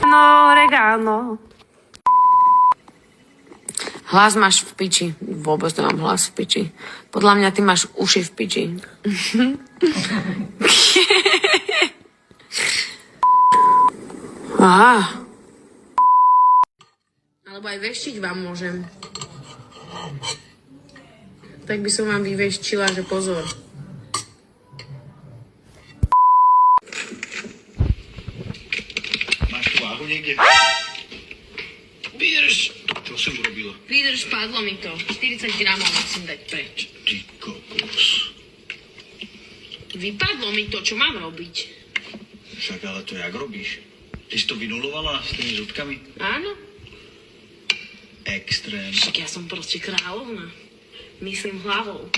No, regano. Hlas máš v piči. Vôbec nemám hlas v piči. Podľa mňa ty máš uši v piči. Alebo aj veštiť vám môžem. Tak by som vám vyveštila, že pozor. Máš tu váhu niekde? Vydrž! Čo som urobila? Vydrž, padlo mi to. 40 gramov musím dať preč. Ty kokos. Vypadlo mi to, čo mám robiť? Však ale to jak robíš? Ty si to vynulovala s tými zúbkami? Áno. Extrém. Však ja som proste kráľovna. Myslím hlavou.